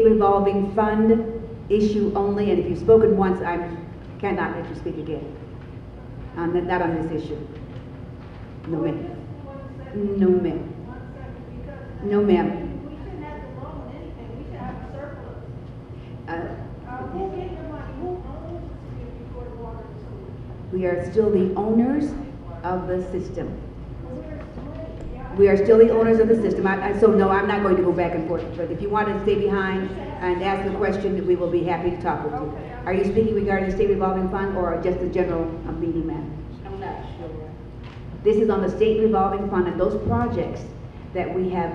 revolving fund issue only, and if you've spoken once, I cannot let you speak again. Not on this issue. No, ma'am. No, ma'am. No, ma'am. We shouldn't have to loan anything, we should have a surplus. Who gets the money, who owns the Detroit Water and Sewer? We are still the owners of the system. We are still the owners of the system. So no, I'm not going to go back and forth, but if you want to stay behind and ask the question, we will be happy to talk with you. Are you speaking regarding the state revolving fund or just the general meeting, ma'am? I'm not sure. This is on the state revolving fund and those projects that we have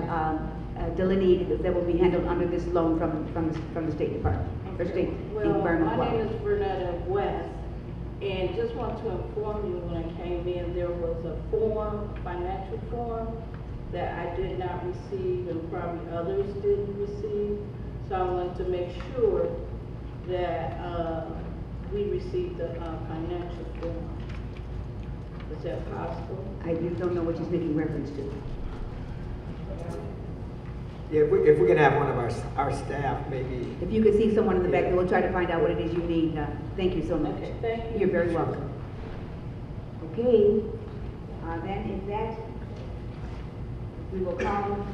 delineated that will be handled under this loan from the State Department, or State Environmental. My name is Bernetta West, and just want to inform you, when I came in, there was a form, financial form, that I did not receive, and probably others didn't receive. So I wanted to make sure that we received the financial form. Is that possible? I just don't know what she's making reference to. Yeah, if we can have one of our staff, maybe. If you could see someone in the back, we'll try to find out what it is you need. Thank you so much. Okay, thank you. You're very welcome. Okay, then if that, we will call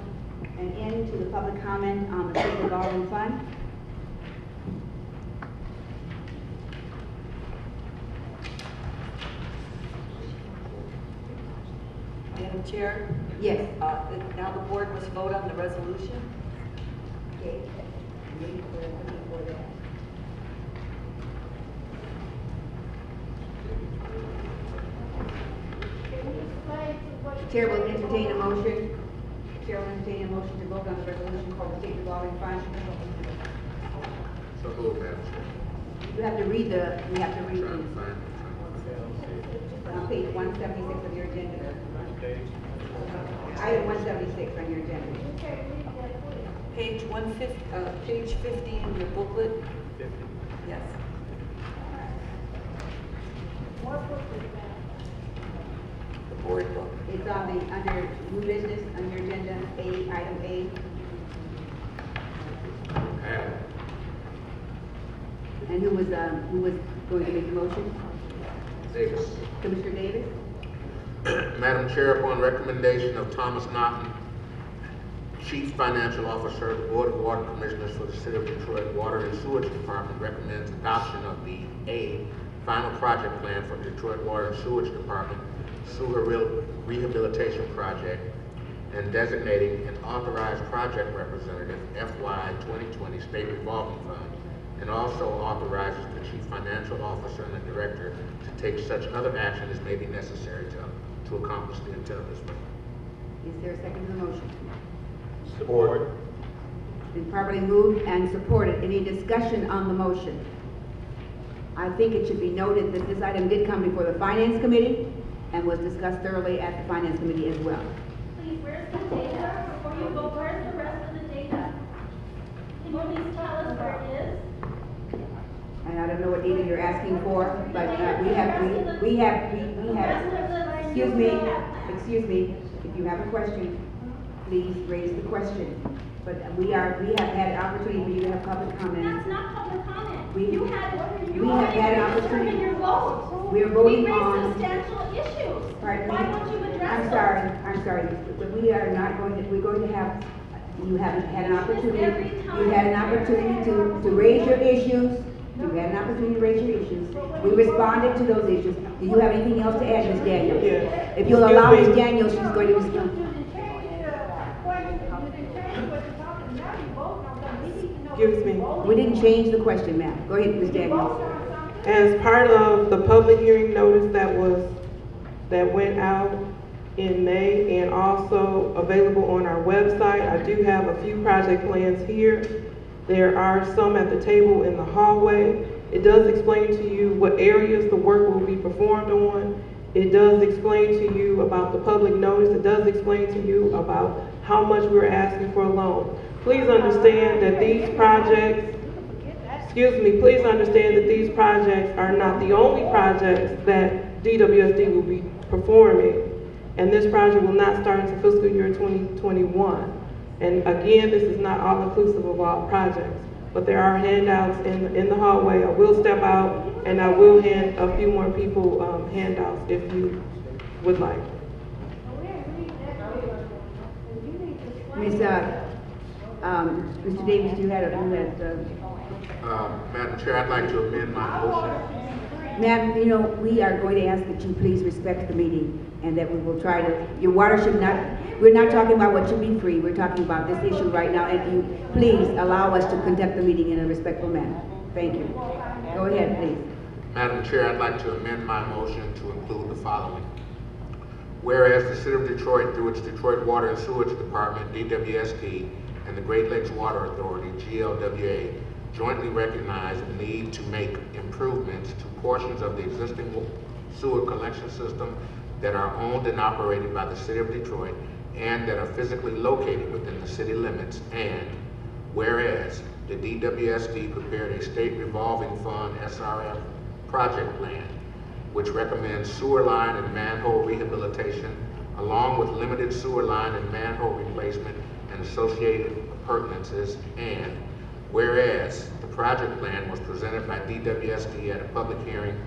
an end to the public comment on the state revolving fund. Madam Chair, Yes. now the board must vote on the resolution. Okay. Waiting for that. Chair will entertain a motion. Chair will entertain a motion to vote on the resolution called the state revolving fund. So moved, Madam Chair. You have to read we have to read Trying to these. find. On page 176 of your agenda. Item 176 on your agenda. Page 150, page 50 in your booklet. Yes. The board book. It's on the, under new business, on your agenda, item A. Aye. And who was going to make the motion? Davis. Commissioner Davis? Madam Chair, upon recommendation of Thomas Naughton, Chief Financial Officer, the Board of Water Commissioners for the City of Detroit Water and Sewage Department recommends adoption of the A, final project plan for the Detroit Water and Sewage Department Sewer Rehabilitation Project, and designating an authorized project representative, FY 2020 State Revolving Fund, and also authorizes the Chief Financial Officer and the Director to take such other action as may be necessary to accomplish the intent of this bill. Is there a second to the motion? Support. Been properly moved and supported. Any discussion on the motion? I think it should be noted that this item did come before the Finance Committee and was discussed thoroughly at the Finance Committee as well. Please, where's the data? Before you go, where's the rest of the data? Can you please tell us where it is? And I don't know what data you're asking for, but excuse me, if you have a question, please raise the question. But we have had an opportunity for you to have public comment. That's not public comment. We You have had had an to determine opportunity. your vote. We are voting We on. raised substantial issues. Pardon me? Why don't you address those? I'm sorry, but we are not going to, we're going to have, you haven't had an opportunity, Every time. you had an opportunity to raise your issues. You had an opportunity to raise your issues. We responded to those issues. Do you have anything else to add, Ms. Daniels? Yes. If you'll allow Ms. Daniels, she's going to respond. Excuse me. We didn't change the question, ma'am. Go ahead, Ms. Daniels. As part of the public hearing notice that went out in May and also available on our website, I do have a few project plans here. There are some at the table in the hallway. It does explain to you what areas the work will be performed on. It does explain to you about the public notice. It does explain to you about how much we're asking for a loan. Please understand that these projects, please understand that these projects are not the only projects that DWSD will be performing. And this project will not start until fiscal year 2021. And again, this is not all inclusive of all projects, but there are handouts in the hallway. I will step out and I will hand a few more people handouts if you would like. Ms. Mr. Davis, you had Madam Chair, I'd like to amend my motion. Ma'am, you know, we are going to ask that you please respect the meeting and that we will try to, your water should not, we're not talking about what should be free, we're talking about this issue right now, and you please allow us to conduct the meeting in a respectful manner. Thank you. Go ahead, please. Madam Chair, I'd like to amend my motion to include the following. Whereas the City of Detroit, through its Detroit Water and Sewage Department, DWSD, and the Great Lakes Water Authority, GLWA, jointly recognize the need to make improvements to portions of the existing sewer collection system that are owned and operated by the City of Detroit and that are physically located within the city limits. And whereas the DWSD prepared a state revolving fund SRF project plan, which recommends sewer line and manhole rehabilitation, along with limited sewer line and manhole replacement and associated appurtenances. And whereas the project plan was presented by DWSD at a public hearing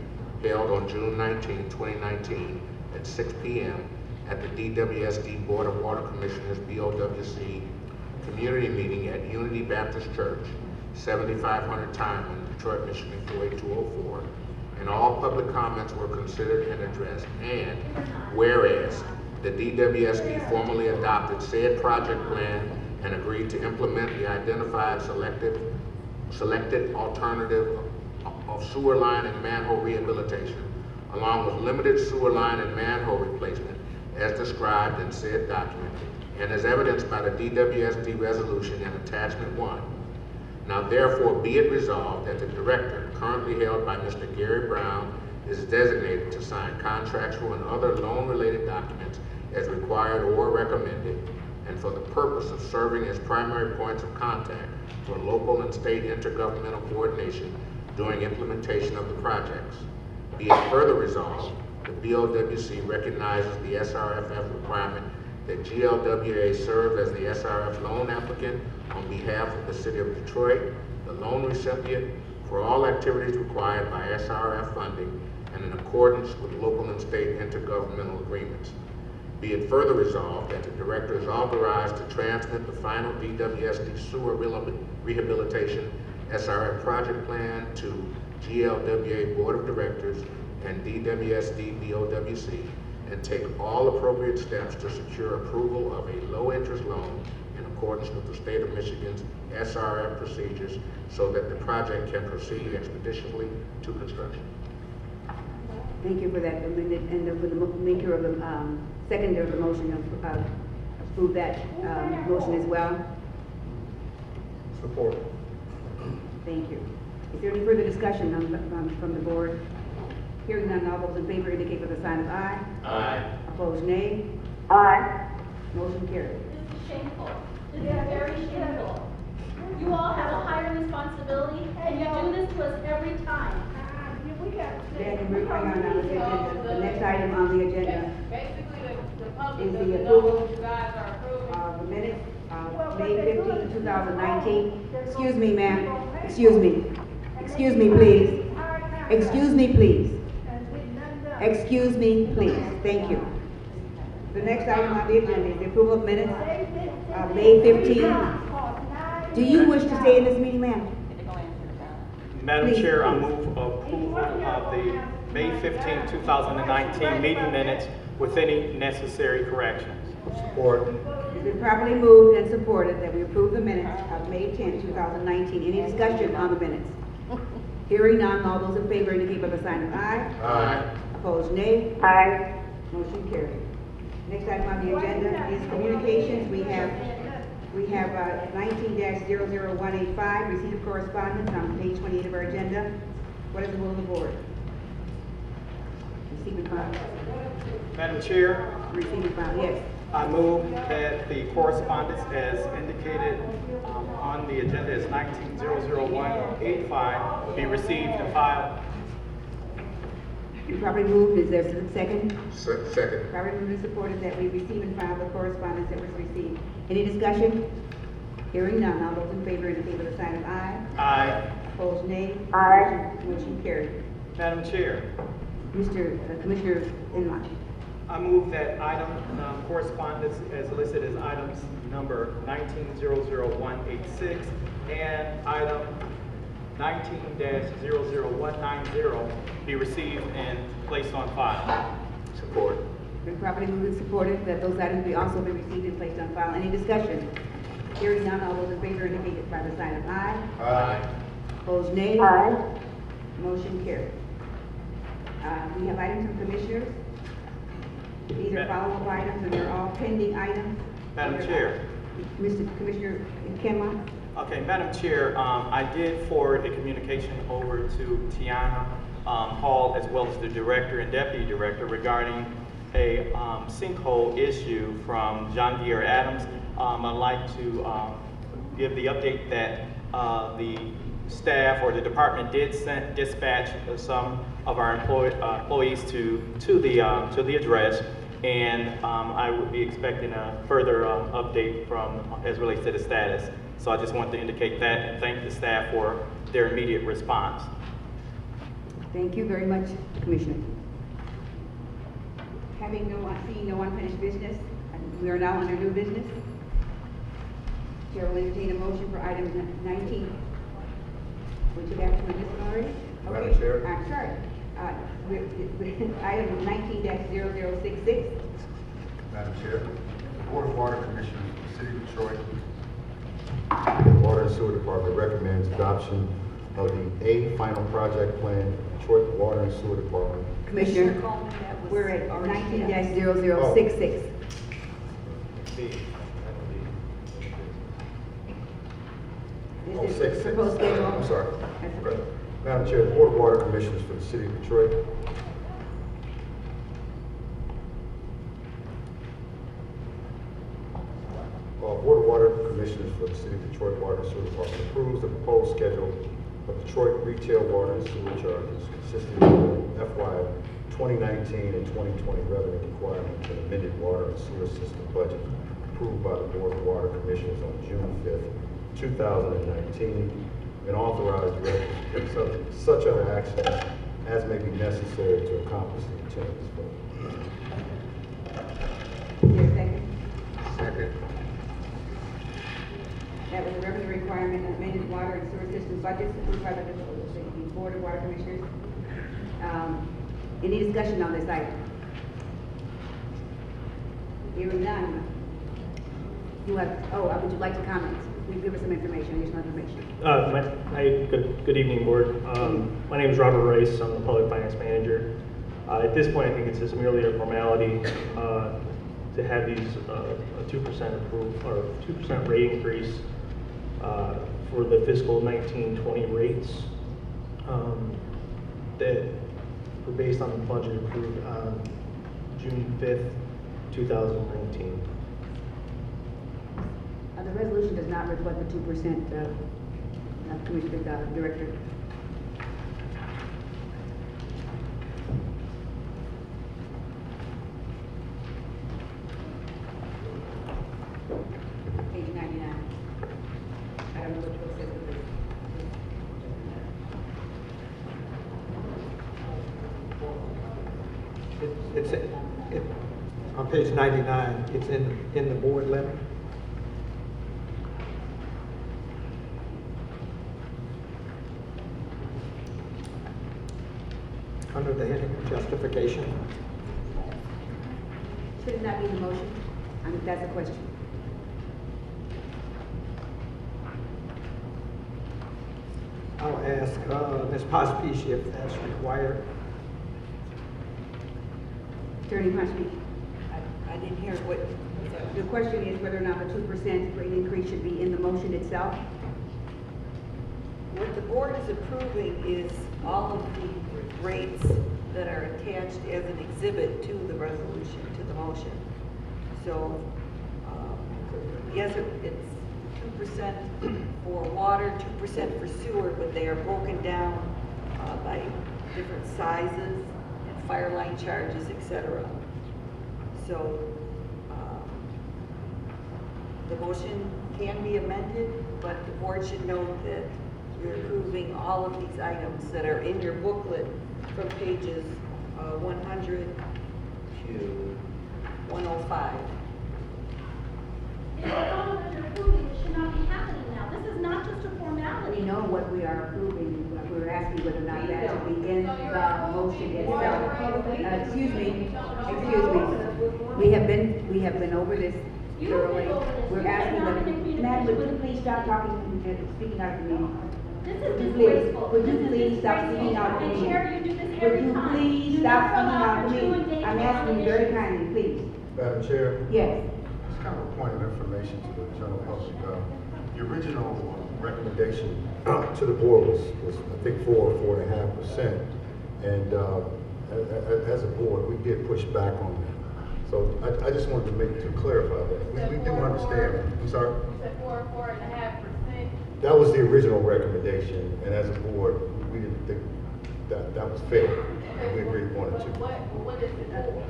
held on June 19, 2019 at 6 p.m. at the DWSD Board of Water Commissioners BOWC community meeting at Unity Baptist Church, 7500 Timeman, Detroit, Michigan 48204, and all public comments were considered and addressed. And whereas the DWSD formally adopted said project plan and agreed to implement the identified selected alternative of sewer line and manhole rehabilitation, along with limited sewer line and manhole replacement as described in said document, and as evidenced by the DWSD resolution in attachment 1. Now therefore be it resolved that the director, currently held by Mr. Gary Brown, is designated to sign contractual and other loan-related documents as required or recommended, and for the purpose of serving as primary points of contact for local and state intergovernmental coordination during implementation of the projects. Be it further resolved, the BOWC recognizes the SRFF requirement that GLWA serve as the SRF loan applicant on behalf of the City of Detroit, the loan recipient, for all activities required by SRF funding and in accordance with local and state intergovernmental agreements. Be it further resolved that the director is authorized to transmit the final DWSD sewer rehabilitation SRF project plan to GLWA Board of Directors and DWSD BOWC, and take all appropriate steps to secure approval of a low-interest loan in accordance with the state of Michigan's SRF procedures so that the project can proceed expeditiously to construction. Thank you for that, and for the maker of the, seconder of the motion, approve that motion as well. Support. Thank you. Is there any further discussion from the board? Hearing none, all those in favor indicate by the sign of aye. Aye. Opposed, nay. Aye. Motion carried. This is shameful. This is very shameful. You all have a higher responsibility, and you do this to us every time. Then we're going on the agenda. The next item on the agenda Basically, the public is doesn't the know approval what you guys are approving. of the minutes of May 15, 2019. Excuse me, ma'am. Excuse me. Excuse me, please. Excuse me, please. Excuse me, please. Thank you. The next item on the agenda is the approval of minutes of May 15. Do you wish to stay in this meeting, ma'am? Madam Please, Chair, I please. move approval of the May 15, 2019 meeting minutes with any necessary corrections. Support. It's been properly moved and supported that we approve the minutes of May 10, 2019. Any discussion on the minutes? Hearing none, all those in favor indicate by the sign of aye. Aye. Opposed, nay. Aye. Motion carried. Next item on the agenda is communications. We have 19-00185, receipt of correspondence on page 28 of our agenda. What is the will of the board? Receiving file. Madam Chair, Receiving file, yes. I move that the correspondence as indicated on the agenda as 19-00185 be received and filed. You probably moved, is there a second? Second. Probably moved and supported that we receive and file the correspondence that was received. Any discussion? Hearing none, all those in favor indicate by the sign of aye. Aye. Opposed, nay. Aye. Motion carried. Madam Chair, Commissioner Inline. I move that item correspondence as listed as items number 19-00186 and item 19-00190 be received and placed on file. Support. Been properly moved and supported that those items be also be received and placed on file. Any discussion? Hearing none, all those in favor indicate by the sign of aye. Aye. Opposed, nay. Aye. Motion carried. We have items from commissioners. These are follow-up items, and they're all pending items. Madam Chair. Mr. Commissioner Kenmont. Okay, Madam Chair, I did forward a communication over to Tiana Hall as well as the director and deputy director regarding a sinkhole issue from John Deere Adams. I'd like to give the update that the staff or the department did dispatch some of our employees to the address, and I would be expecting a further update from as relates to the status. So I just want to indicate that and thank the staff for their immediate response. Thank you very much, Commissioner. Seeing no unfinished business, we are now under new business. Chair will entertain a motion for item 19. We took action on this one already? Madam Okay. Chair. I'm sorry. Item 19-0066. Madam Chair, Board of Water Commissioners of the City of Detroit, Water and Sewer Department recommends adoption of the A final project plan, Detroit Water and Sewer Department. Commissioner, Coleman, that was we're at already 19-0066. Oh, This is 66. proposed schedule. I'm sorry. That's Right. okay. Madam Chair, the Board of Water Commissioners for the City of Detroit. Board of Water Commissioners for the City of Detroit Water and Sewer Department approves the proposed schedule of Detroit retail water and sewer charges consisting of FY 2019 and 2020 revenue requirements and amended water and sewer system budget approved by the Board of Water Commissioners on June 5th, 2019, and authorize directors to take such other action as may be necessary to accomplish the intent of this vote. Is there a second? Second. That was a revenue requirement and amended water and sewer system budgets approved by the Board of Water Commissioners. Any discussion on this item? Hearing none. Would you like to comment? Will you give us some information, additional information? Good evening, Board. My name is Robert Rice. I'm the Public Finance Manager. At this point, I think it's just merely a formality to have these a 2% approved or 2% rate increase for the fiscal 19-20 rates that were based on the budget approved on June 5th, 2019. The resolution does not reflect the 2%, Commissioner Director. Page 99. I don't know what book says it is. It's on page 99, it's in the board letter. Under the heading of justification. Should it not be in the motion? I mean, that's a question. I'll ask Ms. Pospish if that's required. Attorney Pospish. I didn't hear what. The question is whether or not the 2% rate increase should be in the motion itself. What the board is approving is all of the rates that are attached as an exhibit to the resolution, to the motion. So, yes, it's 2% for water, 2% for sewer, but they are broken down by different sizes and fire line charges, etc. So, the motion can be amended, but the board should note that you're approving all of these items that are in your booklet from pages 100 to 105. If that's all that you're approving, it should not be happening now. This is not just a We formality. know what we are approving, but we're asking whether or not that should be in the motion itself. Excuse me. We have been over this thoroughly. We're asking them, Madam, would you please stop talking and speaking out of the meeting? This is Please, disgraceful. would you This is please stop disgraceful. speaking out of the And meeting? Chair, you do this Would every you time. please You stop never speaking allow out of for the true meeting? engagement I'm on asking you issues. very kindly, please. Madam Chair, Yes. it's kind of a point of information to the general public. The original recommendation to the board was I think 4.5%. And as a board, we did push back on that. So I just wanted to clarify that. We do understand. I'm sorry? You said 4.5%. That was the original recommendation, and as a board, we didn't think that was fair. And we agreed 1 and 2. What is it for?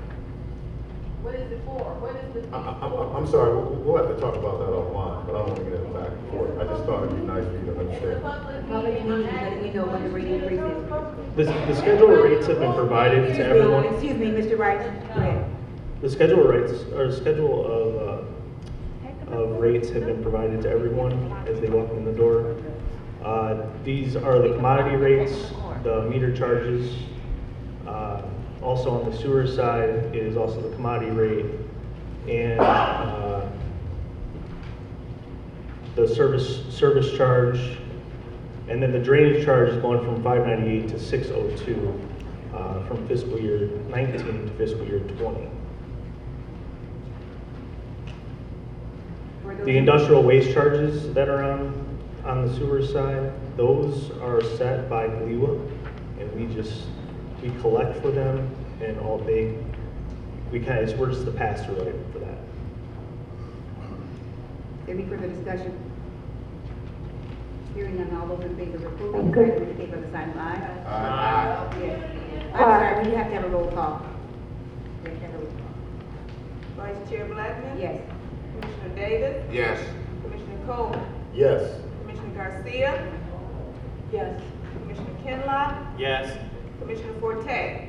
What is it for? What is the? I'm sorry, we'll have to talk about that offline, but I don't want to get into back and forth. I just thought it'd be nice for you to understand. Public meeting, letting you know what the rate increase is. The schedule of rates have been provided to everyone. Excuse me, Mr. Wright, go ahead. The schedule of rates, or schedule of rates have been provided to everyone as they walk in the door. These are the commodity rates, the meter charges. Also on the sewer side is also the commodity rate, and the service charge, and then the drainage charge is going from 598 to 602 from fiscal year 19 to fiscal year 20. The industrial waste charges that are on the sewer side, those are set by GLEWA, and we collect for them, and we're just the pass-through item for that. Any further discussion? Hearing none, all those in favor of approving this item indicate by the sign of aye. Aye. Yes. I'm sorry, we have to have a roll call. We have to have a roll call. Vice Chair Blackman? Yes. Commissioner Davis? Yes. Commissioner Coleman? Yes. Commissioner Garcia? Yes. Commissioner Kinlaw? Yes. Commissioner Forte?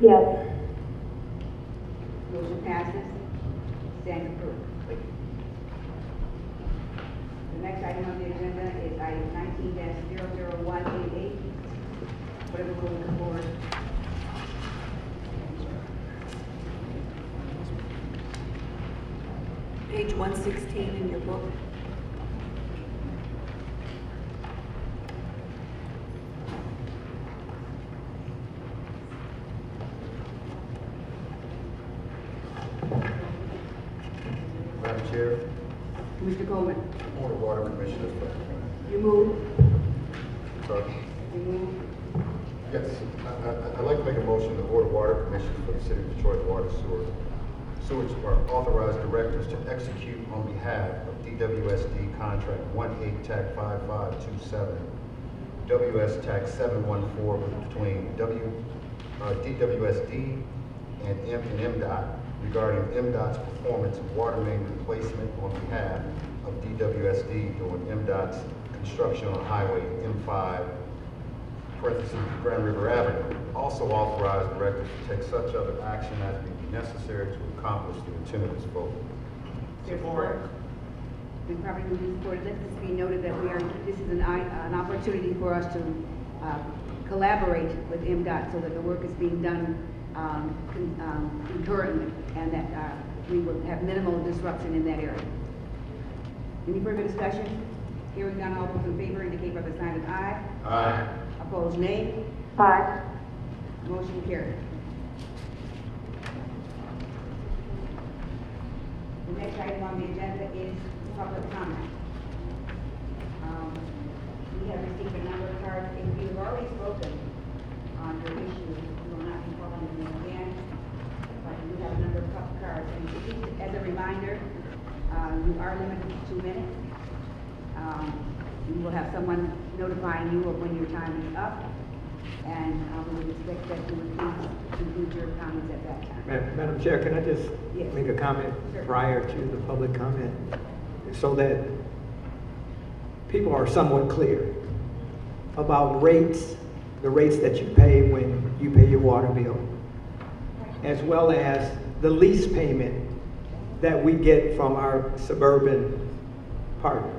Yes. Motion passes. Stand approved. The next item on the agenda is item 19-00188. Whatever will come forward. Page 116 in your book. Madam Chair, Mr. Coleman, Board of Water Commissioners. you move. Sorry. You move. Yes, I'd like to make a motion, the Board of Water Commissioners for the City of Detroit Water Sewage Department authorize directors to execute on behalf of DWSD Contract 18-TAC 5527, WS TAC 714 between DWSD and MDOT regarding MDOT's performance of water main replacement on behalf of DWSD during MDOT's construction on Highway M5, parentheses, Grand River Avenue. Also authorize directors to take such other action as may be necessary to accomplish the intent of this vote. Support. Been properly moved and supported. Let this be noted that this is an opportunity for us to collaborate with MDOT so that the work is being done concurrently, and that we will have minimal disruption in that area. Any further discussion? Hearing none, all those in favor indicate by the sign of aye. Aye. Opposed, nay. Aye. Motion carried. The next item on the agenda is public comment. We have received a number of cards. If you've already spoken on your issue, we will not be calling them again. But we have a number of cards. And as a reminder, you are limited to 2 minutes. You will have someone notifying you of when your time is up. And we would expect that you would please include your comments at that time. Madam Chair, can I just Yes. make a comment Sure. prior to the public comment? So that people are somewhat clear about rates, the rates that you pay when you pay your water bill, as well as the lease payment that we get from our suburban partners.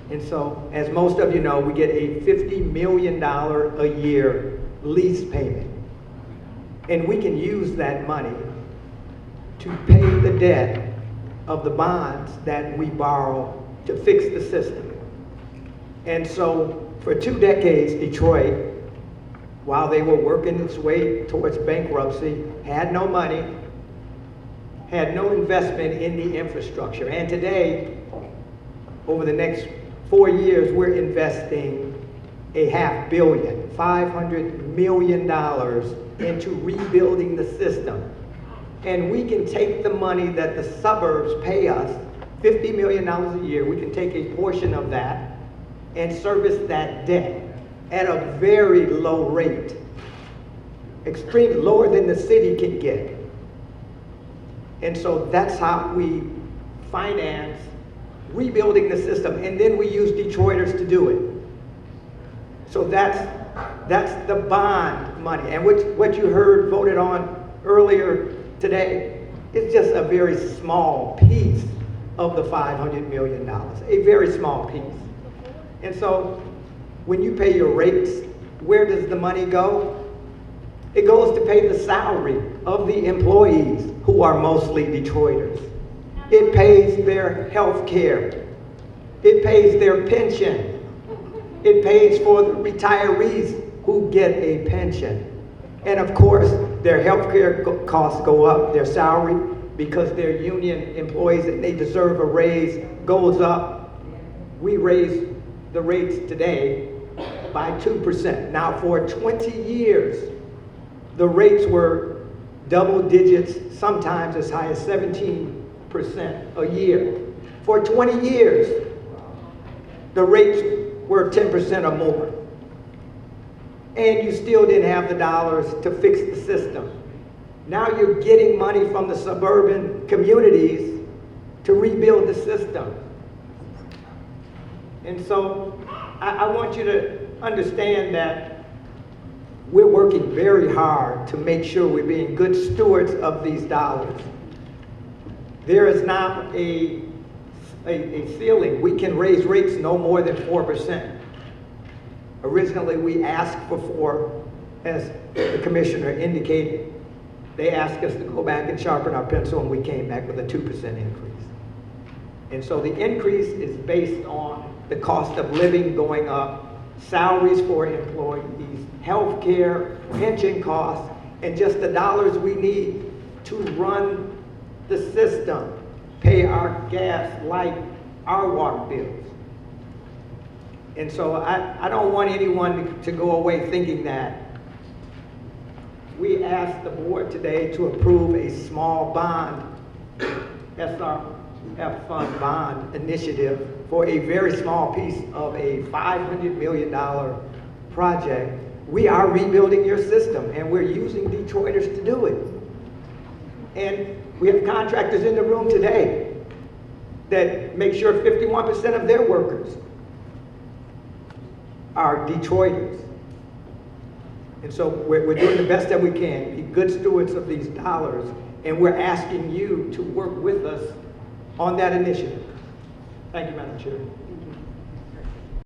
And so, as most of you know, we get a $50 million a year lease payment. And we can use that money to pay the debt of the bonds that we borrow to fix the system. And so, for 2 decades, Detroit, while they were working its way towards bankruptcy, had no money, had no investment in the infrastructure. And today, over the next 4 years, we're investing $500 million, $500 million into rebuilding the system. And we can take the money that the suburbs pay us, $50 million a year, we can take a portion of that and service that debt at a very low rate, extremely lower than the city can get. And so that's how we finance rebuilding the system, and then we use Detroiters to do it. So that's the bond money. And what you heard voted on earlier today is just a very small piece of the $500 million, a very small piece. And so when you pay your rates, where does the money go? It goes to pay the salary of the employees, who are mostly Detroiters. It pays their health care. It pays their pension. It pays for the retirees who get a pension. And of course, their health care costs go up, their salary, because they're union employees and they deserve a raise, goes up. We raise the rates today by 2%. Now, for 20 years, the rates were double digits, sometimes as high as 17% a year. For 20 years, the rates were 10% or more. And you still didn't have the dollars to fix the system. Now you're getting money from the suburban communities to rebuild the system. And so I want you to understand that we're working very hard to make sure we're being good stewards of these dollars. There is now a ceiling. We can raise rates no more than 4%. Originally, we asked for 4, as the commissioner indicated. They asked us to go back and sharpen our pencil, and we came back with a 2% increase. And so the increase is based on the cost of living going up, salaries for employees, health care, pension costs, and just the dollars we need to run the system, pay our gas, light, our water bills. And so I don't want anyone to go away thinking that. We asked the board today to approve a small bond, SRF fund bond initiative for a very small piece of a $500 million project. We are rebuilding your system, and we're using Detroiters to do it. And we have contractors in the room today that make sure 51% of their workers are Detroiters. And so we're doing the best that we can, be good stewards of these dollars, and we're asking you to work with us on that initiative. Thank you, Madam Chair. Thank you.